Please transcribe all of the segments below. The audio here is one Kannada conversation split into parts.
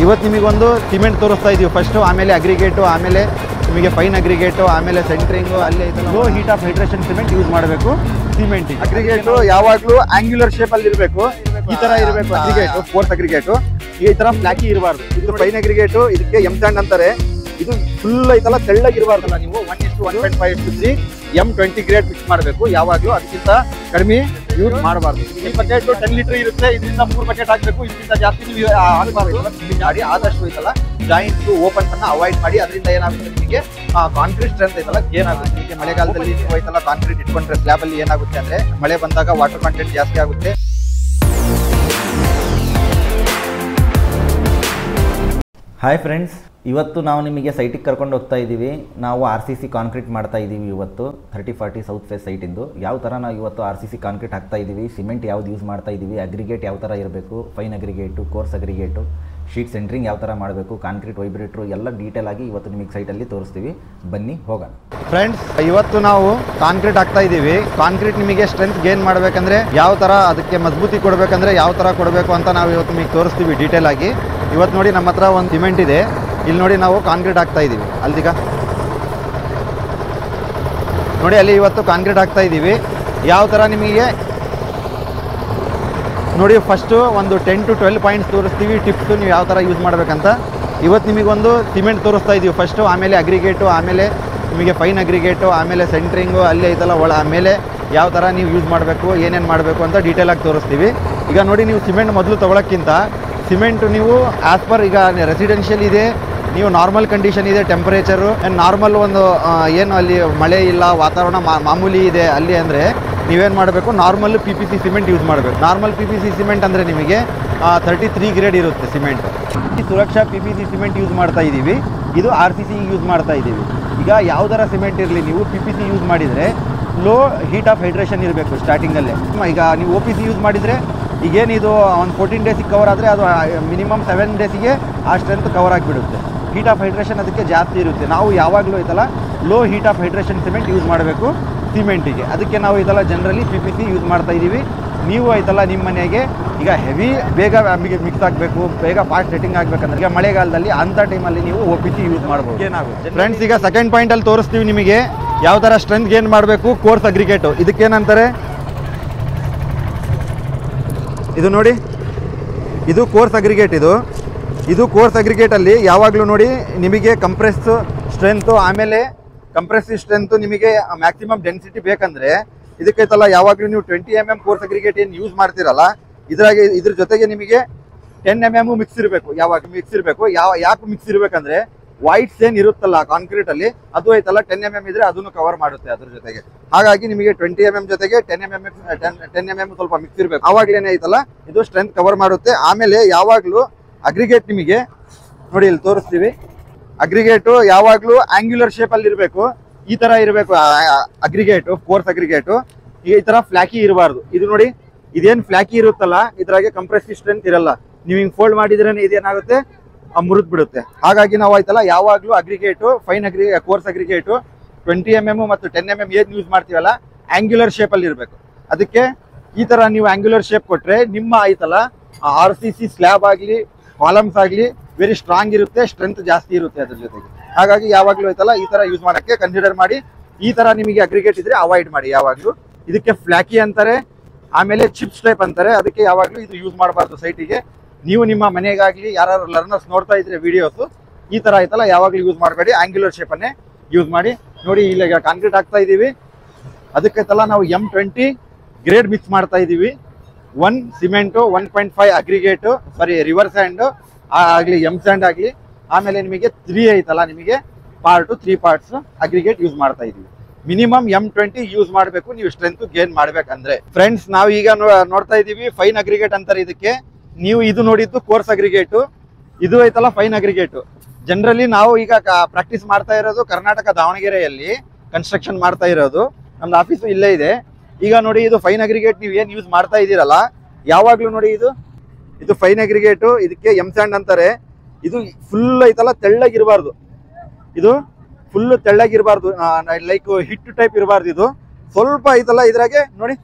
ಇವತ್ತು ನಿಮಗೊಂದು ಸಿಮೆಂಟ್ ತೋರಿಸ್ತಾ ಇದೀವಿ ಫಸ್ಟು, ಆಮೇಲೆ ಅಗ್ರಿಗೇಟು, ಆಮೇಲೆ ನಿಮಗೆ ಫೈನ್ ಅಗ್ರಿಗೇಟು, ಆಮೇಲೆ ಸೆಂಟ್ರಿಂಗು, ಅಲ್ಲಿ low heat of hydration cement use ಮಾಡಬೇಕು ಸಿಮೆಂಟಿಗೆ. ಅಗ್ರಿಗೇಟು ಯಾವಾಗಲೂ ಆಂಗ್ಯುಲರ್ ಶೇಪಲ್ಲಿ ಇರಬೇಕು, ಈ ಥರ ಇರಬೇಕು ಅಗ್ರಿಗೇಟು, ಫೋರ್ತ್ ಅಗ್ರಿಗೇಟು. ಈ ಥರ ಫ್ಲಾಕಿ ಇರಬಾರ್ದು. ಇದು ಫೈನ್ ಅಗ್ರಿಗೇಟು, ಇದಕ್ಕೆ ಎಮ್ ಸ್ಯಾಂಡ್ ಅಂತಾರೆ. ಇದು ಫುಲ್ ಐತಲ್ಲ ತೆಳ್ಳಗಿರಬಾರ್ದಲ್ಲ. ನೀವು 1:1.5:3 M20 ಗ್ರೇಡ್ ಮಿಕ್ಸ್ ಮಾಡಬೇಕು ಯಾವಾಗಲೂ. ಅದಕ್ಕಿಂತ ಕಡಿಮೆ ಯೂಸ್ ಮಾಡಬಾರ್ದು. ಈ ಬಕೆಟ್ 10 ಲೀಟರ್ ಇರುತ್ತೆ, ಇದರಿಂದ 3 ಬಕೆಟ್ ಹಾಕಬೇಕು. ಇದಕ್ಕಿಂತ ಜಾಸ್ತಿ ನೀವು ಹಾಕಬಾರ್ದು. ಮಾಡಿ ಆದಷ್ಟು ಐತಲ್ಲ ಜಾಯಿಂಟ್ ಓಪನ್ಸ್ ಅನ್ನ ಅವಾಯ್ಡ್ ಮಾಡಿ. ಅದರಿಂದ ಏನಾಗುತ್ತೆ ನಿಮಗೆ ಕಾಂಕ್ರೀಟ್ ಸ್ಟ್ರೆಂತ್ ಐತಲ್ಲ ಏನಾಗುತ್ತೆ. ನಿಮಗೆ ಮಳೆಗಾಲದಲ್ಲಿ ನೀವು ಐತಲ್ಲ ಕಾಂಕ್ರೀಟ್ ಇಟ್ಕೊಂಡ್ರೆ ಸ್ಲ್ಯಾಬ್ ಅಲ್ಲಿ ಏನಾಗುತ್ತೆ ಅಂದ್ರೆ ಮಳೆ ಬಂದಾಗ ವಾಟರ್ ಕಂಟೆಂಟ್ ಜಾಸ್ತಿ ಆಗುತ್ತೆ. ಹಾಯ್ ಫ್ರೆಂಡ್ಸ್, ಇವತ್ತು ನಾವು ನಿಮಗೆ ಸೈಟಿಗೆ ಕರ್ಕೊಂಡು ಹೋಗ್ತಾ ಇದ್ದೀವಿ. ನಾವು RCC ಕಾಂಕ್ರೀಟ್ ಮಾಡ್ತಾ ಇದ್ದೀವಿ ಇವತ್ತು 3040 ಸೌತ್ ಫೇಸ್ ಸೈಟಿಂದು. ಯಾವ ಥರ ನಾವು ಇವತ್ತು RCC ಕಾಂಕ್ರೀಟ್ ಹಾಕ್ತಾ ಇದ್ದೀವಿ, ಸಿಮೆಂಟ್ ಯಾವ್ದು ಯೂಸ್ ಮಾಡ್ತಾ ಇದ್ದೀವಿ, ಅಗ್ರಿಗೇಟ್ ಯಾವ ಥರ ಇರಬೇಕು, fine aggregate, course aggregate, sheet centring ಯಾವ ಥರ ಮಾಡಬೇಕು, ಕಾಂಕ್ರೀಟ್ ವೈಬ್ರೇಟ್ರು ಎಲ್ಲ ಡೀಟೇಲ್ ಆಗಿ ಇವತ್ತು ನಿಮಗೆ ಸೈಟಲ್ಲಿ ತೋರಿಸ್ತೀವಿ. ಬನ್ನಿ ಹೋಗೋಣ. ಫ್ರೆಂಡ್ಸ್, ಇವತ್ತು ನಾವು ಕಾಂಕ್ರೀಟ್ ಹಾಕ್ತಾ ಇದ್ದೀವಿ. ಕಾಂಕ್ರೀಟ್ ನಿಮಗೆ ಸ್ಟ್ರೆಂತ್ ಗೇನ್ ಮಾಡಬೇಕಂದ್ರೆ ಯಾವ ಥರ, ಅದಕ್ಕೆ ಮಜಬೂತಿ ಕೊಡಬೇಕಂದ್ರೆ ಯಾವ ಥರ ಕೊಡಬೇಕು ಅಂತ ನಾವು ಇವತ್ತು ನಿಮಗೆ ತೋರಿಸ್ತೀವಿ ಡೀಟೇಲ್ ಆಗಿ. ಇವತ್ತು ನೋಡಿ ನಮ್ಮ ಹತ್ರ ಒಂದು ಸಿಮೆಂಟ್ ಇದೆ. ಇಲ್ಲಿ ನೋಡಿ ನಾವು ಕಾಂಕ್ರೀಟ್ ಹಾಕ್ತಾ ಇದ್ದೀವಿ. ಅಲ್ದೀಗ ನೋಡಿ ಅಲ್ಲಿ ಇವತ್ತು ಕಾಂಕ್ರೀಟ್ ಹಾಕ್ತಾ ಇದ್ದೀವಿ. ಯಾವ ಥರ ನಿಮಗೆ ನೋಡಿ ಫಸ್ಟು ಒಂದು 10 to 12 ಪಾಯಿಂಟ್ಸ್ ತೋರಿಸ್ತೀವಿ, ಟಿಪ್ಸು ನೀವು ಯಾವ ಥರ ಯೂಸ್ ಮಾಡಬೇಕಂತ. ಇವತ್ತು ನಿಮಗೊಂದು ಸಿಮೆಂಟ್ ತೋರಿಸ್ತಾ ಇದ್ದೀವಿ ಫಸ್ಟು, ಆಮೇಲೆ ಅಗ್ರಿಗೇಟು, ಆಮೇಲೆ ನಿಮಗೆ ಫೈನ್ ಅಗ್ರಿಗೇಟು, ಆಮೇಲೆ ಸೆಂಟ್ರಿಂಗು ಅಲ್ಲಿ ಐತಲ್ಲ ಆಮೇಲೆ ಯಾವ ಥರ ನೀವು ಯೂಸ್ ಮಾಡಬೇಕು, ಏನೇನು ಮಾಡಬೇಕು ಅಂತ ಡೀಟೇಲಾಗಿ ತೋರಿಸ್ತೀವಿ. ಈಗ ನೋಡಿ ನೀವು ಸಿಮೆಂಟ್ ಮೊದಲು ತೊಗೊಳಕ್ಕಿಂತ ಸಿಮೆಂಟು ನೀವು ಆ್ಯಸ್ ಪರ್ ಈಗ ರೆಸಿಡೆನ್ಷಿಯಲ್ ಇದೆ, ನೀವು ನಾರ್ಮಲ್ ಕಂಡೀಷನ್ ಇದೆ, ಟೆಂಪರೇಚರು ನಾರ್ಮಲ್ ಒಂದು ಏನು ಅಲ್ಲಿ ಮಳೆ ಇಲ್ಲ, ವಾತಾವರಣ ಮಾಮೂಲಿ ಇದೆ ಅಲ್ಲಿ ಅಂದರೆ ನೀವೇನು ಮಾಡಬೇಕು, ನಾರ್ಮಲ್ PPC ಸಿಮೆಂಟ್ ಯೂಸ್ ಮಾಡಬೇಕು. ನಾರ್ಮಲ್ PPC ಸಿಮೆಂಟ್ ಅಂದರೆ ನಿಮಗೆ 33 ಗ್ರೇಡ್ ಇರುತ್ತೆ ಸಿಮೆಂಟ್. ಸುರಕ್ಷಾ PPC ಸಿಮೆಂಟ್ ಯೂಸ್ ಮಾಡ್ತಾ ಇದ್ದೀವಿ. ಇದು RCC ಯೂಸ್ ಮಾಡ್ತಾ ಇದ್ದೀವಿ. ಈಗ ಯಾವುದರ ಸಿಮೆಂಟ್ ಇರಲಿ ನೀವು PPC ಯೂಸ್ ಮಾಡಿದರೆ ಲೋ ಹೀಟ್ ಆಫ್ ಹೈಡ್ರೇಷನ್ ಇರಬೇಕು ಸ್ಟಾರ್ಟಿಂಗಲ್ಲೇ. ಈಗ ನೀವು OPC ಯೂಸ್ ಮಾಡಿದರೆ ಈಗೇನಿದು ಒಂದು 14 ಡೇಸಿಗೆ ಕವರ್ ಆದರೆ ಅದು ಮಿನಿಮಮ್ 7 ಡೇಸಿಗೆ ಆ ಸ್ಟ್ರೆಂತ್ ಕವರ್ ಆಗಿಬಿಡುತ್ತೆ. ಹೀಟ್ ಆಫ್ ಹೈಡ್ರೇಷನ್ ಅದಕ್ಕೆ ಜಾಸ್ತಿ ಇರುತ್ತೆ. ನಾವು ಯಾವಾಗಲೂ ಐತಲ್ಲ low heat of hydration cement use ಮಾಡಬೇಕು ಸಿಮೆಂಟಿಗೆ. ಅದಕ್ಕೆ ನಾವು ಐತಲ್ಲ ಜನರಲಿ PPC ಯೂಸ್ ಮಾಡ್ತಾ ಇದ್ದೀವಿ. ನೀವು ಐತಲ್ಲ ನಿಮ್ಮ ಮನೆಗೆ ಈಗ ಹೆವಿ ಬೇಗ ಮಿಕ್ಸ್ ಆಗಬೇಕು, ಬೇಗ ಫಾಸ್ಟ್ ಸೆಟ್ಟಿಂಗ್ ಆಗಬೇಕಂದ್ರೆ ಈಗ ಮಳೆಗಾಲದಲ್ಲಿ ಅಂಥ ಟೈಮಲ್ಲಿ ನೀವು OPC ಯೂಸ್ ಮಾಡ್ಬೋದು. ಏನಾಗುತ್ತೆ ಫ್ರೆಂಡ್ಸ್, ಈಗ ಸೆಕೆಂಡ್ ಪಾಯಿಂಟಲ್ಲಿ ತೋರಿಸ್ತೀವಿ ನಿಮಗೆ ಯಾವ ಥರ ಸ್ಟ್ರೆಂತ್ ಗೇನ್ ಮಾಡಬೇಕು. ಕೋರ್ಸ್ ಅಗ್ರಿಗೇಟು ಇದಕ್ಕೇನಂತಾರೆ, ಇದು ನೋಡಿ ಇದು ಕೋರ್ಸ್ ಅಗ್ರಿಗೇಟ್. ಇದು ಕೋರ್ಸ್ ಅಗ್ರಿಗೇಟಲ್ಲಿ ಯಾವಾಗಲೂ ನೋಡಿ ನಿಮಗೆ ಕಂಪ್ರೆಸ್ ಸ್ಟ್ರೆಂತು, ಆಮೇಲೆ ಕಂಪ್ರೆಸಿವ್ ಸ್ಟ್ರೆಂತು ನಿಮಗೆ ಮ್ಯಾಕ್ಸಿಮಮ್ ಡೆನ್ಸಿಟಿ ಬೇಕಂದರೆ ಇದಕ್ಕೈತಲ್ಲ ಯಾವಾಗಲೂ ನೀವು 20 mm ಕೋರ್ಸ್ ಅಗ್ರಿಗೇಟ್ ಏನು ಯೂಸ್ ಮಾಡ್ತಿರಲ್ಲ ಇದ್ರ ಜೊತೆಗೆ ನಿಮಗೆ 10 mm ಮಿಕ್ಸ್ ಇರಬೇಕು. ಯಾವಾಗ ಮಿಕ್ಸ್ ಇರಬೇಕು, ಯಾಕೆ ಮಿಕ್ಸ್ ಇರಬೇಕಂದ್ರೆ ವೈಟ್ಸ್ ಏನು ಇರುತ್ತಲ್ಲ ಕಾಂಕ್ರೀಟಲ್ಲಿ ಅದು ಐತಲ್ಲ 10 mm ಇದ್ರೆ ಅದನ್ನು ಕವರ್ ಮಾಡುತ್ತೆ ಅದ್ರ ಜೊತೆಗೆ. ಹಾಗಾಗಿ ನಿಮಗೆ 20 mm ಜೊತೆಗೆ 10 mm ಸ್ವಲ್ಪ ಮಿಕ್ಸ್ ಇರಬೇಕು. ಆವಾಗಲೇನೆ ಐತಲ್ಲ ಇದು ಸ್ಟ್ರೆಂತ್ ಕವರ್ ಮಾಡುತ್ತೆ. ಆಮೇಲೆ ಯಾವಾಗಲೂ ಅಗ್ರಿಗೇಟ್ ನಿಮಗೆ ನೋಡಿ ಇಲ್ಲಿ ತೋರಿಸ್ತೀವಿ. ಅಗ್ರಿಗೇಟು ಯಾವಾಗಲೂ ಆಂಗ್ಯುಲರ್ ಶೇಪಲ್ಲಿ ಇರಬೇಕು, ಈ ಥರ ಇರಬೇಕು ಅಗ್ರಿಗೇಟು, ಕೋರ್ಸ್ ಅಗ್ರಿಗೇಟು. ಈ ಥರ ಫ್ಲಾಕಿ ಇರಬಾರ್ದು. ಇದು ನೋಡಿ ಇದೇನು ಫ್ಲಾಕಿ ಇರುತ್ತಲ್ಲ ಇದ್ರಾಗೆ ಕಂಪ್ರೆಸಿವ್ ಸ್ಟ್ರೆಂತ್ ಇರಲ್ಲ. ನೀವು ಹಿಂಗೆ ಫೋಲ್ಡ್ ಮಾಡಿದ್ರೆ ಇದೇನಾಗುತ್ತೆ, ಮುರಿದು ಬಿಡುತ್ತೆ. ಹಾಗಾಗಿ ನಾವು ಆಯ್ತಲ್ಲ ಯಾವಾಗಲೂ aggregate, fine course aggregate 20 mm ಮತ್ತು 10 mm ಏನು ಯೂಸ್ ಮಾಡ್ತೀವಲ್ಲ ಆಂಗ್ಯುಲರ್ ಶೇಪಲ್ಲಿ ಇರಬೇಕು. ಅದಕ್ಕೆ ಈ ಥರ ನೀವು ಆಂಗ್ಯುಲರ್ ಶೇಪ್ ಕೊಟ್ಟರೆ ನಿಮ್ಮ ಆಯ್ತಲ್ಲ RCC ಸ್ಲ್ಯಾಬ್ ಆಗಲಿ ಕಾಲಮ್ಸ್ ಆಗಲಿ ವೆರಿ ಸ್ಟ್ರಾಂಗ್ ಇರುತ್ತೆ, ಸ್ಟ್ರೆಂತ್ ಜಾಸ್ತಿ ಇರುತ್ತೆ ಅದ್ರ ಜೊತೆಗೆ. ಹಾಗಾಗಿ ಯಾವಾಗಲೂ ಐತಲ್ಲ ಈ ಥರ ಯೂಸ್ ಮಾಡೋಕ್ಕೆ ಕನ್ಸಿಡರ್ ಮಾಡಿ. ಈ ಥರ ನಿಮಗೆ ಅಗ್ರಿಗೇಟ್ ಇದ್ರೆ ಅವಾಯ್ಡ್ ಮಾಡಿ ಯಾವಾಗಲೂ. ಇದಕ್ಕೆ ಫ್ಲಾಕಿ ಅಂತಾರೆ, ಆಮೇಲೆ ಚಿಪ್ಸ್ ಟೈಪ್ ಅಂತಾರೆ. ಅದಕ್ಕೆ ಯಾವಾಗಲೂ ಇದು ಯೂಸ್ ಮಾಡಬಾರ್ದು ಸೈಟಿಗೆ. ನೀವು ನಿಮ್ಮ ಮನೆಗಾಗಲಿ ಯಾರು ಲರ್ನರ್ಸ್ ನೋಡ್ತಾ ಇದ್ರೆ ವಿಡಿಯೋಸು ಈ ಥರ ಆಯ್ತಲ್ಲ ಯಾವಾಗಲೂ ಯೂಸ್ ಮಾಡಬೇಡಿ, ಆಂಗ್ಯುಲರ್ ಶೇಪನ್ನೇ ಯೂಸ್ ಮಾಡಿ. ನೋಡಿ ಇಲ್ಲಿ ಕಾಂಕ್ರೀಟ್ ಹಾಕ್ತಾ ಇದ್ದೀವಿ. ಅದಕ್ಕೈತಲ್ಲ ನಾವು M20 ಗ್ರೇಡ್ ಮಿಕ್ಸ್ ಮಾಡ್ತಾ ಇದ್ದೀವಿ. 1 ಸಿಮೆಂಟು, 1.5 ಅಗ್ರಿಗೇಟು, ಸಾರಿ ರಿವರ್ ಸ್ಯಾಂಡು ಆಗಲಿ ಎಮ್ ಸ್ಯಾಂಡ್ ಆಗಲಿ, ಆಮೇಲೆ ನಿಮಗೆ 3 ಐತಲ್ಲ ನಿಮಗೆ 3 ಪಾರ್ಟ್ಸ್ ಅಗ್ರಿಗೇಟ್ ಯೂಸ್ ಮಾಡ್ತಾ ಇದ್ದೀವಿ. ಮಿನಿಮಮ್ M20 ಯೂಸ್ ಮಾಡಬೇಕು ನೀವು ಸ್ಟ್ರೆಂತ್ ಗೇನ್ ಮಾಡ್ಬೇಕಂದ್ರೆ. ಫ್ರೆಂಡ್ಸ್, ನಾವು ಈಗ ನೋಡ್ತಾ ಇದ್ದೀವಿ ಫೈನ್ ಅಗ್ರಿಗೇಟ್ ಅಂತಾರೆ ಇದಕ್ಕೆ. ನೀವು ಇದು ನೋಡಿದ್ದು ಕೋರ್ಸ್ ಅಗ್ರಿಗೇಟು, ಇದು ಐತಲ್ಲ ಫೈನ್ ಅಗ್ರಿಗೇಟು. ಜನರಲಿ ನಾವು ಈಗ ಪ್ರಾಕ್ಟೀಸ್ ಮಾಡ್ತಾ ಇರೋದು ಕರ್ನಾಟಕ ದಾವಣಗೆರೆಯಲ್ಲಿ ಕನ್ಸ್ಟ್ರಕ್ಷನ್ ಮಾಡ್ತಾ ಇರೋದು. ನಮ್ದು ಆಫೀಸು ಇಲ್ಲೇ ಇದೆ. ಈಗ ನೋಡಿ ಇದು ಫೈನ್ ಅಗ್ರಿಗೇಟ್ ನೀವು ಏನು ಯೂಸ್ ಮಾಡ್ತಾ ಇದ್ದೀರಲ್ಲ ಯಾವಾಗಲೂ ನೋಡಿ ಇದು ಫೈನ್ ಅಗ್ರಿಗೇಟು. ಇದಕ್ಕೆ ಎಮ್ ಸ್ಯಾಂಡ್ ಅಂತಾರೆ. ಇದು ಫುಲ್ ಐತಲ್ಲ ತೆಳ್ಳಗಿರಬಾರ್ದು, ಇದು ಫುಲ್ ತೆಳ್ಳಗಿರಬಾರ್ದು, ಲೈಕ್ ಹಿಟ್ ಟೈಪ್ ಇರಬಾರ್ದು. ಇದು ಸ್ವಲ್ಪ ಐತಲ್ಲ ಇದ್ರಾಗೆ ನೋಡಿ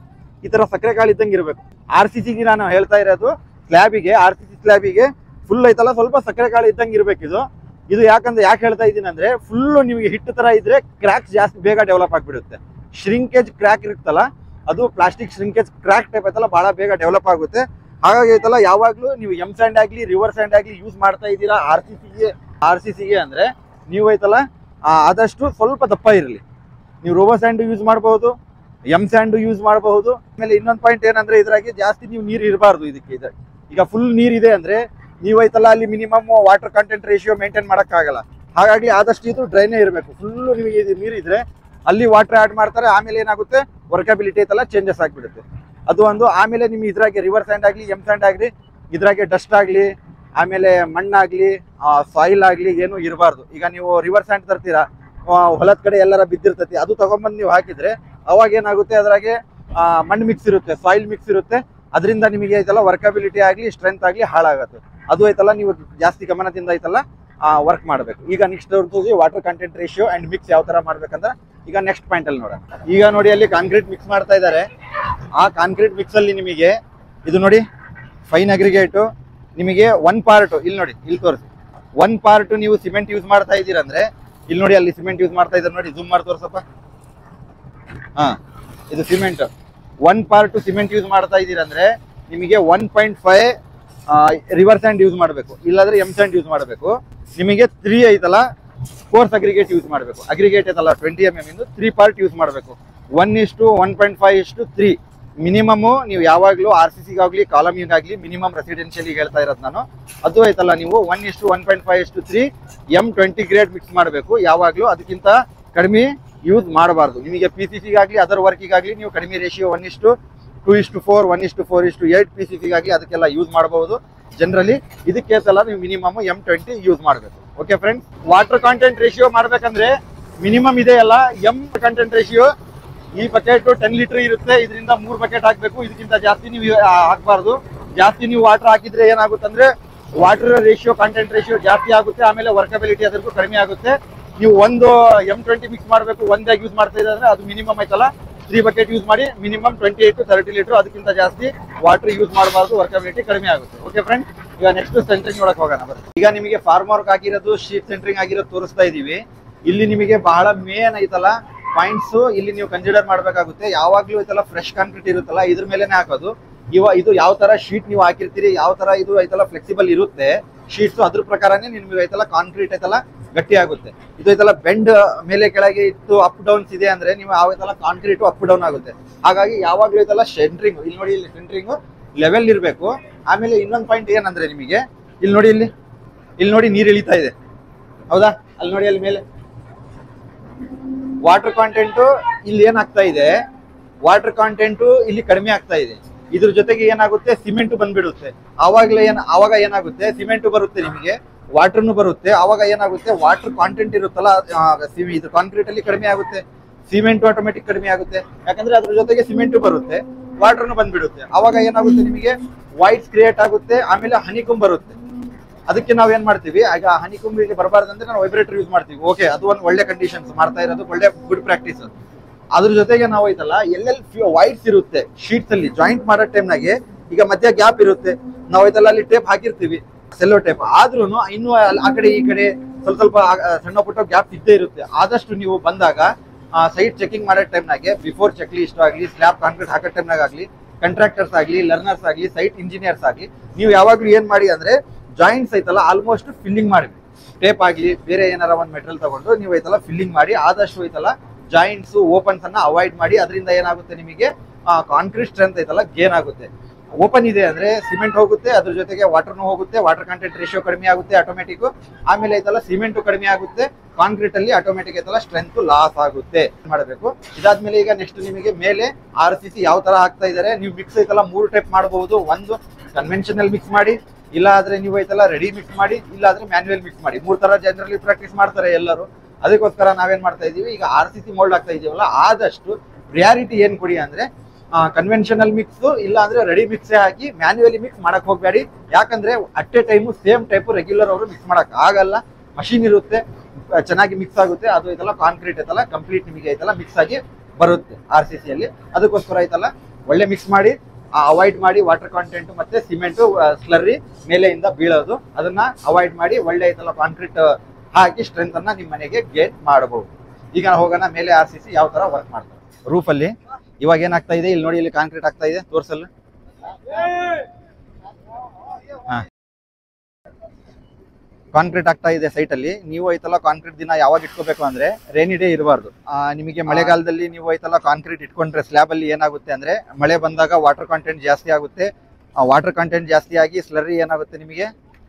ಈ ಥರ ಸಕ್ಕರೆ ಕಾಳು ಇದ್ದಂಗೆ ಇರಬೇಕು. RCC ನಾನು ಹೇಳ್ತಾ ಇರೋದು ಸ್ಲ್ಯಾಬಿಗೆ, RCC ಸ್ಲ್ಯಾಬಿಗೆ ಫುಲ್ ಐತಲ್ಲ ಸ್ವಲ್ಪ ಸಕ್ಕರೆ ಕಾಳು ಇದ್ದಂಗೆ ಇರ್ಬೇಕು ಇದು ಯಾಕೆ ಹೇಳ್ತಾ ಇದ್ದೀನಿ ಅಂದ್ರೆ ಫುಲ್ ನಿಮಗೆ ಹಿಟ್ಟು ತರ ಇದ್ರೆ ಕ್ರ್ಯಾಕ್ಸ್ ಜಾಸ್ತಿ ಬೇಗ ಡೆವಲಪ್ ಆಗಿಬಿಡುತ್ತೆ. ಶ್ರಿಂಕೇಜ್ ಕ್ರ್ಯಾಕ್ ಇರುತ್ತಲ್ಲ ಅದು ಪ್ಲಾಸ್ಟಿಕ್ ಶ್ರಿಂಕೇಜ್ ಕ್ರ್ಯಾಕ್ ಟೈಪ್ ಐತಲ್ಲ ಬಹಳ ಬೇಗ ಡೆವಲಪ್ ಆಗುತ್ತೆ. ಹಾಗಾಗಿ ಐತಲ್ಲ ಯಾವಾಗ್ಲೂ ನೀವು ಎಮ್ ಸ್ಯಾಂಡ್ ಆಗ್ಲಿ ರಿವರ್ ಸ್ಯಾಂಡ್ ಆಗ್ಲಿ ಯೂಸ್ ಮಾಡ್ತಾ ಇದ್ದೀರಾ ಆರ್ ಸಿ ಸಿಗೆ ಅಂದ್ರೆ ನೀವು ಐತಲ್ಲ ಆದಷ್ಟು ಸ್ವಲ್ಪ ದಪ್ಪ ಇರಲಿ. ನೀವು ರೋಬರ್ ಸ್ಯಾಂಡ್ ಯೂಸ್ ಮಾಡಬಹುದು, ಎಮ್ ಸ್ಯಾಂಡ್ ಯೂಸ್ ಮಾಡಬಹುದು. ಆಮೇಲೆ ಇನ್ನೊಂದು ಪಾಯಿಂಟ್ ಏನಂದ್ರೆ ಇದ್ರಾಗೆ ಜಾಸ್ತಿ ನೀವು ನೀರು ಇರಬಾರ್ದು. ಈಗ ಫುಲ್ ನೀರಿದೆ ಅಂದ್ರೆ ನೀವು ಐತಲ್ಲ ಅಲ್ಲಿ minimum water content ratio maintain ಮಾಡೋಕ್ಕಾಗಲ್ಲ. ಹಾಗಾಗಿ ಆದಷ್ಟು ಇದು ಡ್ರೈನೇ ಇರಬೇಕು. ಫುಲ್ ನಿಮಗೆ ನೀರಿದ್ರೆ ಅಲ್ಲಿ ವಾಟರ್ ಆಡ್ ಮಾಡ್ತಾರೆ, ಆಮೇಲೆ ಏನಾಗುತ್ತೆ ವರ್ಕಬಿಲಿಟಿ ಐತಲ್ಲ ಚೇಂಜಸ್ ಆಗಿಬಿಡುತ್ತೆ. ಅದು ಒಂದು. ಆಮೇಲೆ ನಿಮ್ಗೆ ಇದ್ರಾಗೆ ರಿವರ್ ಸ್ಯಾಂಡ್ ಆಗಲಿ ಎಮ್ ಸ್ಯಾಂಡ್ ಆಗಲಿ ಇದ್ರಾಗೆ ಡಸ್ಟ್ ಆಗಲಿ ಆಮೇಲೆ ಮಣ್ಣಾಗ್ಲಿ ಸಾಯಿಲ್ ಆಗಲಿ ಏನು ಇರಬಾರ್ದು. ಈಗ ನೀವು ರಿವರ್ ಸ್ಯಾಂಡ್ ತರ್ತೀರಾ, ಹೊಲದ ಕಡೆ ಎಲ್ಲರ ಬಿದ್ದಿರ್ತತಿ, ಅದು ತಗೊಂಡ್ಬಂದು ನೀವು ಹಾಕಿದ್ರೆ ಅವಾಗ ಏನಾಗುತ್ತೆ ಅದ್ರಾಗೆ ಮಣ್ಣು ಮಿಕ್ಸ್ ಇರುತ್ತೆ, ಸಾಯಿಲ್ ಮಿಕ್ಸ್ ಇರುತ್ತೆ. ಅದರಿಂದ ನಿಮಗೆ ಐತಲ್ಲ ವರ್ಕಬಿಲಿಟಿ ಆಗಲಿ ಸ್ಟ್ರೆಂತ್ ಆಗಲಿ ಹಾಳಾಗುತ್ತೆ. ಅದು ಐತಲ್ಲ ನೀವು ಜಾಸ್ತಿ ಗಮನದಿಂದ ಐತಲ್ಲ ವರ್ಕ್ ಮಾಡಬೇಕು. ಈಗ next water content ratio and mix ಯಾವ ತರ ಮಾಡ್ಬೇಕಂದ್ರೆ ಈಗ ನೆಕ್ಸ್ಟ್ ಪಾಯಿಂಟ್ ಅಲ್ಲಿ ನೋಡೋಣ. ಈಗ ನೋಡಿ ಅಲ್ಲಿ ಕಾಂಕ್ರೀಟ್ ಮಿಕ್ಸ್ ಮಾಡ್ತಾ ಇದ್ದಾರೆ. ಆ ಕಾಂಕ್ರೀಟ್ ಮಿಕ್ಸ್ ಅಲ್ಲಿ ನಿಮಗೆ ಇದು ನೋಡಿ ಫೈನ್ ಅಗ್ರಿಗೇಟು ನಿಮಗೆ 1 ಪಾರ್ಟ್ ಇಲ್ಲಿ ನೋಡಿ, ಇಲ್ಲಿ ತೋರಿಸಿ 1 ಪಾರ್ಟ್ ನೀವು ಸಿಮೆಂಟ್ ಯೂಸ್ ಮಾಡ್ತಾ ಇದ್ದೀರಂದ್ರೆ ಇಲ್ಲಿ ನೋಡಿ ಅಲ್ಲಿ ಸಿಮೆಂಟ್ ಯೂಸ್ ಮಾಡ್ತಾ ಇದ್ದಾರೆ ನೋಡಿ, ಜೂಮ್ ಮಾಡಿ ತೋರ್ಸಪ್ಪ. ಇದು ಸಿಮೆಂಟ್ 1 ಪಾರ್ಟ್ ಸಿಮೆಂಟ್ ಯೂಸ್ ಮಾಡ್ತಾ ಇದ್ದೀರಂದ್ರೆ ನಿಮಗೆ 1.5 ರಿವರ್ ಸ್ಯಾಂಡ್ ಯೂಸ್ ಮಾಡಬೇಕು, ಇಲ್ಲಾಂದ್ರೆ ಎಮ್ ಸ್ಯಾಂಡ್ ಯೂಸ್ ಮಾಡಬೇಕು. ನಿಮಗೆ 3 ಐತಲ್ಲ ಕೋರ್ಸ್ ಅಗ್ರಿಗೇಟ್ ಯೂಸ್ ಮಾಡಬೇಕು. ಅಗ್ರಿಗೇಟ್ ಐತಲ್ಲ 20 mm ಇಂದು 3 ಪಾರ್ಟ್ ಯೂಸ್ ಮಾಡಬೇಕು. 1:1.5:3 ಮಿನಿಮಮ್. ನೀವು ಯಾವಾಗಲೂ ಆರ್ ಸಿ ಸಿಗಾಗ್ಲಿ ಕಾಲಮಿಗಾಗ್ಲಿ ಮಿನಿಮಮ್ ರೆಸಿಡೆನ್ಷಿಯಲ್ ಹೇಳ್ತಾ ಇರೋದು ನಾನು. ಅದು ಐತಲ್ಲ ನೀವು 1:1.5:3 M20 ಗ್ರೇಡ್ ಮಿಕ್ಸ್ ಮಾಡಬೇಕು ಯಾವಾಗಲೂ. ಅದಕ್ಕಿಂತ ಕಡಿಮೆ ಯೂಸ್ ಮಾಡಬಾರ್ದು. ನಿಮಗೆ ಪಿ ಸಿ ಸಿಗಾಗ್ಲಿ ಅದರ್ ವರ್ಕಿಗಾಗ್ಲಿ ನೀವು ಕಡಿಮೆ ರೇಷಿಯೋ 1:2:4 1:4:8 ಪಿ ಸಿ ಸಿಗಾಗ್ಲಿ ಅದಕ್ಕೆಲ್ಲ ಯೂಸ್ ಮಾಡಬಹುದು. ಜನರಲಿ ಇದಕ್ಕೆ ಸಲ ನೀವು ಮಿನಿಮಮ್ M20 ಯೂಸ್ ಮಾಡಬೇಕು. Okay friends, water content ratio ಮಾಡ್ಬೇಕಂದ್ರೆ ಮಿನಿಮಮ್ ಇದೆ ಅಲ್ಲ ಎಮ್ ಕಂಟೆಂಟ್ ರೇಷಿಯೋ. ಈ ಬಕೆಟ್ 10 ಲೀಟರ್ ಇರುತ್ತೆ, ಇದರಿಂದ 3 ಬಕೆಟ್ ಹಾಕ್ಬೇಕು. ಇದಕ್ಕಿಂತ ಜಾಸ್ತಿ ನೀವು ಹಾಕ್ಬಾರ್ದು. ಜಾಸ್ತಿ ನೀವು ವಾಟರ್ ಹಾಕಿದ್ರೆ ಏನಾಗುತ್ತೆ ಅಂದ್ರೆ ವಾಟರ್ ರೇಷಿಯೋ ಕಂಟೆಂಟ್ ರೇಷಿಯೋ ಜಾಸ್ತಿ ಆಗುತ್ತೆ, ಆಮೇಲೆ ವರ್ಕಬಿಲಿಟಿ ಅದಕ್ಕೂ ಕಡಿಮೆ ಆಗುತ್ತೆ. ನೀವು ಒಂದು M20 ಮಿಕ್ಸ್ ಮಾಡಬೇಕು, ಒಂದಾಗಿ ಯೂಸ್ ಮಾಡ್ತಾ ಇದ್ರೆ ಅದು ಮಿನಿಮಮ್ ಐತಲ್ಲ 3 ಬಕೆಟ್ ಯೂಸ್ ಮಾಡಿ ಮಿನಿಮಮ್ 28 to 30 ಲೀಟರ್. ಅದಕ್ಕಿಂತ ಜಾಸ್ತಿ ವಾಟರ್ ಯೂಸ್ ಮಾಡಬಾರ್ದು, ವರ್ಕಬಿಲಿಟಿ ಕಡಿಮೆ ಆಗುತ್ತೆ. ಓಕೆ ಫ್ರೆಂಡ್ಸ್, ಈಗ ನೆಕ್ಸ್ಟ್ ಸೆಂಟ್ರಿಂಗ್ ನೋಡಕ್ ಹೋಗೋಣ ಬರ್ರಿ. ಈಗ ನಿಮಗೆ ಫಾರ್ಮ್ ವರ್ಕ್ ಆಗಿರೋದು ಶೀಟ್ ಸೆಂಟ್ರಿಂಗ್ ಆಗಿರೋದು ತೋರಿಸ್ತಾ ಇದೀವಿ. ಇಲ್ಲಿ ನಿಮಗೆ ಬಹಳ ಮೇನ್ ಐತಲ್ಲ ಪಾಯಿಂಟ್ಸ್ ಇಲ್ಲಿ ನೀವು ಕನ್ಸಿಡರ್ ಮಾಡ್ಬೇಕಾಗುತ್ತೆ. ಯಾವಾಗ್ಲೂ ಐತಲ್ಲ ಫ್ರೆಶ್ ಕಾಂಕ್ರೀಟ್ ಇರುತ್ತಲ್ಲ ಇದ್ರ ಮೇಲೆನೆ ಹಾಕೋದು. ಇದು ಯಾವ ತರ ಶೀಟ್ ನೀವು ಹಾಕಿರ್ತೀರಿ, ಯಾವ ತರ ಇದು ಐತಲ್ಲ ಫ್ಲೆಕ್ಸಿಬಲ್ ಇರುತ್ತೆ ಶೀಟ್ಸ್, ಅದ್ರ ಪ್ರಕಾರನೇ ನಿಮ್ಗೆ ಐತಲ್ಲ ಕಾಂಕ್ರೀಟ್ ಐತಲ್ಲ ಗಟ್ಟಿ ಆಗುತ್ತೆ. ಇದು ಐತಲ್ಲ ಬೆಂಡ್ ಮೇಲೆ ಕೆಳಗೆ ಇತ್ತು ಅಪ್ ಡೌನ್ಸ್ ಇದೆ ಅಂದ್ರೆ ನೀವು ಯಾವತ್ತಲ್ಲ ಕಾಂಕ್ರೀಟ್ ಅಪ್ ಡೌನ್ ಆಗುತ್ತೆ. ಹಾಗಾಗಿ ಯಾವಾಗ್ಲೂ ಐತಲ್ಲ ಸೆಂಟ್ರಿಂಗ್ ಇಲ್ಲಿ ನೋಡಿ, ಇಲ್ಲಿ ಸೆಂಟ್ರಿಂಗ್ ಲೆವೆಲ್ ಇರಬೇಕು. ಆಮೇಲೆ ಇನ್ನೊಂದು ಪಾಯಿಂಟ್ ಏನಂದ್ರೆ ನಿಮಗೆ ಇಲ್ಲಿ ನೋಡಿ, ಇಲ್ಲಿ ನೋಡಿ ನೀರು ಇಳಿತಾ ಇದೆ ಹೌದಾ, ಅಲ್ಲಿ ನೋಡಿ ಅಲ್ಲಿ ಮೇಲೆ ವಾಟರ್ ಕಾಂಟೆಂಟು ಇಲ್ಲಿ ಏನಾಗ್ತಾ ಇದೆ, ವಾಟರ್ ಕಾಂಟೆಂಟು ಇಲ್ಲಿ ಕಡಿಮೆ ಆಗ್ತಾ ಇದೆ. ಇದ್ರ ಜೊತೆಗೆ ಏನಾಗುತ್ತೆ ಸಿಮೆಂಟ್ ಬಂದ್ಬಿಡುತ್ತೆ. ಆವಾಗ ಏನಾಗುತ್ತೆ ಸಿಮೆಂಟ್ ಬರುತ್ತೆ, ನಿಮಗೆ ವಾಟರ್ನು ಬರುತ್ತೆ. ಆವಾಗ ಏನಾಗುತ್ತೆ ವಾಟರ್ ಕಾಂಟೆಂಟ್ ಇರುತ್ತಲ್ಲ ಇದು ಕಾಂಕ್ರೀಟ್ ಅಲ್ಲಿ ಕಡಿಮೆ ಆಗುತ್ತೆ, ಸಿಮೆಂಟ್ ಆಟೋಮೆಟಿಕ್ ಕಡಿಮೆ ಆಗುತ್ತೆ. ಯಾಕಂದ್ರೆ ಅದ್ರ ಜೊತೆಗೆ ಸಿಮೆಂಟ್ ಬರುತ್ತೆ, ವಾಟರ್ನು ಬಂದ್ಬಿಡುತ್ತೆ. ಆವಾಗ ಏನಾಗುತ್ತೆ ನಿಮಗೆ ವೈಟ್ಸ್ ಕ್ರಿಯೇಟ್ ಆಗುತ್ತೆ, ಆಮೇಲೆ ಹನಿಕುಂಬ್ ಬರುತ್ತೆ. ಅದಕ್ಕೆ ನಾವು ಏನ್ ಮಾಡ್ತೀವಿ, ಆಗ ಹನಿಕುಂಬ್ ಇಲ್ಲಿ ಬರಬಾರ್ದಂದ್ರೆ ನಾವು ವೈಬ್ರೇಟರ್ ಯೂಸ್ ಮಾಡ್ತೀವಿ. ಓಕೆ, ಅದು ಒಂದು ಒಳ್ಳೆ ಕಂಡೀಷನ್ಸ್ ಮಾಡ್ತಾ ಇರೋದು, ಒಳ್ಳೆ ಗುಡ್ ಪ್ರಾಕ್ಟೀಸ್. ಅದ್ರ ಜೊತೆಗೆ ನಾವು ಐತಲ್ಲ ಎಲ್ಲೆಲ್ಲಿ ವೈಟ್ಸ್ ಇರುತ್ತೆ ಶೀಟ್ಸ್ ಅಲ್ಲಿ ಜಾಯಿಂಟ್ ಮಾಡೋ ಟೈಮ್ನಾಗೆ ಈಗ ಮಧ್ಯ ಗ್ಯಾಪ್ ಇರುತ್ತೆ, ನಾವು ಐತಲ್ಲ ಅಲ್ಲಿ ಟೇಪ್ ಹಾಕಿರ್ತೀವಿ ಸೆಲ್ಲೋ ಟೇಪ್, ಆದ್ರೂ ಇನ್ನು ಆ ಕಡೆ ಈ ಕಡೆ ಸ್ವಲ್ಪ ಸಣ್ಣ ಪುಟ್ಟ ಗ್ಯಾಪ್ ಇದ್ದೇ ಇರುತ್ತೆ. ಆದಷ್ಟು ನೀವು ಬಂದಾಗ ಸೈಟ್ ಚೆಕಿಂಗ್ ಮಾಡೋ ಟೈಮ್ನಾಗೆ ಬಿಫೋರ್ ಚೆಕ್ ಲಿಸ್ಟ್ ಆಗಲಿ ಸ್ಲ್ಯಾಬ್ ಕಾಂಕ್ರೀಟ್ ಹಾಕೋ ಟೈಮ್ನಾಗ ಆಗಲಿ ಕಾಂಟ್ರಾಕ್ಟರ್ಸ್ ಆಗಲಿ ಲರ್ನರ್ಸ್ ಆಗಲಿ ಸೈಟ್ ಇಂಜಿನಿಯರ್ಸ್ ಆಗಲಿ ನೀವು ಯಾವಾಗ್ಲೂ ಏನ್ ಮಾಡಿ ಅಂದ್ರೆ ಜಾಯಿಂಟ್ಸ್ ಐತಲ್ಲ ಆಲ್ಮೋಸ್ಟ್ ಫಿಲ್ಲಿಂಗ್ ಮಾಡಿ ಟೇಪ್ ಆಗಲಿ ಬೇರೆ ಏನಾರ ಒಂದು ಮೆಟೀರಿಯಲ್ ತಗೊಂಡು ನೀವು ಐತಲ್ಲ ಫಿಲ್ಲಿಂಗ್ ಮಾಡಿ ಆದಷ್ಟು ಐತಲ್ಲ ಜಾಯಿಂಟ್ಸ್ ಓಪನ್ಸ್ ಅನ್ನ ಅವಾಯ್ಡ್ ಮಾಡಿ. ಅದರಿಂದ ಏನಾಗುತ್ತೆ ನಿಮಗೆ ಕಾಂಕ್ರೀಟ್ ಸ್ಟ್ರೆಂತ್ ಐತಲ್ಲ ಗೇನ್ ಆಗುತ್ತೆ. ಓಪನ್ ಇದೆ ಅಂದ್ರೆ ಸಿಮೆಂಟ್ ಹೋಗುತ್ತೆ, ಅದ್ರ ಜೊತೆಗೆ ವಾಟರ್ನು ಹೋಗುತ್ತೆ, ವಾಟರ್ ಕಂಟೆಂಟ್ ರೇಷಿಯೋ ಕಡಿಮೆ ಆಗುತ್ತೆ ಆಟೋಮೆಟಿಕ್. ಆಮೇಲೆ ಐತಲ್ಲ ಸಿಮೆಂಟ್ ಕಡಿಮೆ ಆಗುತ್ತೆ, ಕಾಂಕ್ರೀಟ್ ಅಲ್ಲಿ ಆಟೋಮೆಟಿಕ್ ಐತಲ್ಲ ಸ್ಟ್ರೆಂತ್ ಲಾಸ್ ಆಗುತ್ತೆ ಮಾಡಬೇಕು. ಇದಾದ್ಮೇಲೆ ಈಗ ನೆಕ್ಸ್ಟ್ ನಿಮಗೆ ಮೇಲೆ RCC ಯಾವ ತರ ಹಾಕ್ತಾ ಇದಾರೆ. ನೀವು ಮಿಕ್ಸ್ ಐತಲ್ಲ 3 ಟೈಪ್ ಮಾಡಬಹುದು. ಒಂದು ಕನ್ವೆನ್ಷನಲ್ ಮಿಕ್ಸ್ ಮಾಡಿ, ಇಲ್ಲ ಆದ್ರೆ ನೀವು ಐತಲ್ಲ ರೆಡಿ ಮಿಕ್ಸ್ ಮಾಡಿ, ಇಲ್ಲ ಆದ್ರೆ ಮ್ಯಾನ್ಯುಯಲ್ ಮಿಕ್ಸ್ ಮಾಡಿ. 3 ತರ ಜನರಲಿ ಪ್ರಾಕ್ಟೀಸ್ ಮಾಡ್ತಾರೆ ಎಲ್ಲರೂ. ಅದಕ್ಕೋಸ್ಕರ ನಾವೇನ್ ಮಾಡ್ತಾ ಇದೀವಿ, ಈಗ RCC ಮೋಲ್ಡ್ ಆಗ್ತಾ ಇದೀವಲ್ಲ ಆದಷ್ಟು ಪ್ರಿಯಾರಿಟಿ ಏನ್ ಕೊಡಿ ಅಂದ್ರೆ ಕನ್ವೆನ್ಷನಲ್ ಮಿಕ್ಸ್ ಇಲ್ಲ ಅಂದ್ರೆ ರೆಡಿ ಮಿಕ್ಸ್ ಹಾಕಿ ಮ್ಯಾನ್ಯುಯಲಿ ಮಿಕ್ಸ್ ಮಾಡಕ್ ಹೋಗ್ಬೇಡಿ. ಯಾಕಂದ್ರೆ at A time same type regular ಅವರು ಮಿಕ್ಸ್ ಮಾಡಕ್ ಆಗಲ್ಲ. ಮಷಿನ್ ಇರುತ್ತೆ, ಚೆನ್ನಾಗಿ ಮಿಕ್ಸ್ ಆಗುತ್ತೆ. ಅದು ಐತಲ್ಲ ಕಾಂಕ್ರೀಟ್ ಐತಲ್ಲ ಕಂಪ್ಲೀಟ್ ನಿಮಗೆ ಐತಲ್ಲ ಮಿಕ್ಸ್ ಆಗಿ ಬರುತ್ತೆ RCC ಅಲ್ಲಿ. ಅದಕ್ಕೋಸ್ಕರ ಐತಲ್ಲ ಒಳ್ಳೆ ಮಿಕ್ಸ್ ಮಾಡಿ ಅವಾಯ್ಡ್ ಮಾಡಿ ವಾಟರ್ ಕಾಂಟೆಂಟ್ ಮತ್ತೆ ಸಿಮೆಂಟ್ ಸ್ಲರ್ರಿ ಮೇಲೆಯಿಂದ ಬೀಳೋದು, ಅದನ್ನ ಅವಾಯ್ಡ್ ಮಾಡಿ ಒಳ್ಳೆ ಐತಲ್ಲ ಕಾಂಕ್ರೀಟ್ ಹಾಕಿ ಸ್ಟ್ರೆಂತ್ ಅನ್ನ ನಿಮ್ಮ ಮನೆಗೆ ಗೇಟ್ ಮಾಡಬಹುದು. ಈಗ ಹೋಗೋಣ ಮೇಲೆ RCC ಯಾವ ತರ ವರ್ಕ್ ಮಾಡ್ತಾರೆ ರೂಫ್ ಅಲ್ಲಿ. ಇವಾಗ ಏನಾಗ್ತಾ ಇದೆ ಇಲ್ಲಿ ನೋಡಿ, ಇಲ್ಲಿ ಕಾಂಕ್ರೀಟ್ ಆಗ್ತಾ ಇದೆ, ತೋರ್ಸಲ್ಲ. ಕಾಂಕ್ರೀಟ್ ಆಗ್ತಾ ಇದೆ ಸೈಟ್ ಅಲ್ಲಿ. ನೀವು ಐತಲ್ಲ ಕಾಂಕ್ರೀಟ್ ದಿನ ಯಾವಾಗ ಇಟ್ಕೋಬೇಕು ಅಂದ್ರೆ ರೇನಿ ಡೇ ಇರಬಾರ್ದು. ನಿಮಗೆ ಮಳೆಗಾಲದಲ್ಲಿ ನೀವು ಐತಲ್ಲ ಕಾಂಕ್ರೀಟ್ ಇಟ್ಕೊಂಡ್ರೆ ಸ್ಲ್ಯಾಬ್ ಅಲ್ಲಿ ಏನಾಗುತ್ತೆ ಅಂದ್ರೆ ಮಳೆ ಬಂದಾಗ ವಾಟರ್ ಕಂಟೆಂಟ್ ಜಾಸ್ತಿ ಆಗುತ್ತೆ. ವಾಟರ್ ಕಂಟೆಂಟ್ ಜಾಸ್ತಿ ಆಗಿ ಸ್ಲರ್ರಿ ಏನಾಗುತ್ತೆ, ನಿಮಗೆ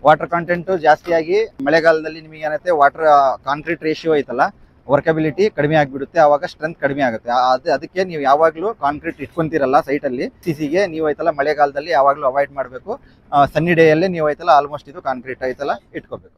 ವಾಟರ್ ಕಂಟೆಂಟ್ ಜಾಸ್ತಿ ಆಗಿ ಮಳೆಗಾಲದಲ್ಲಿ ನಿಮಗೆ ಏನಾಗುತ್ತೆ ವಾಟರ್ ಕಾಂಕ್ರೀಟ್ ರೇಷಿಯೋ ಐತಲ್ಲ ವರ್ಕಬಿಲಿಟಿ ಕಡಿಮೆ ಆಗಿಬಿಡುತ್ತೆ, ಆವಾಗ ಸ್ಟ್ರೆಂತ್ ಕಡಿಮೆ ಆಗುತ್ತೆ. ಅದಕ್ಕೆ ನೀವು ಯಾವಾಗಲೂ ಕಾಂಕ್ರೀಟ್ ಇಟ್ಕೊಂತೀರಲ್ಲ ಸೈಟ್ ಅಲ್ಲಿ CCಗೆ ನೀವು ಐತಲ್ಲ ಮಳೆಗಾಲದಲ್ಲಿ ಯಾವಾಗಲೂ ಅವಾಯ್ಡ್ ಮಾಡಬೇಕು. ಸನ್ನಿ ಡೇ ಅಲ್ಲೇ ನೀವು ಐತಲ್ಲ ಆಲ್ಮೋಸ್ಟ್ ಇದು ಕಾಂಕ್ರೀಟ್ ಐತಲ್ಲ ಇಟ್ಕೋಬೇಕು.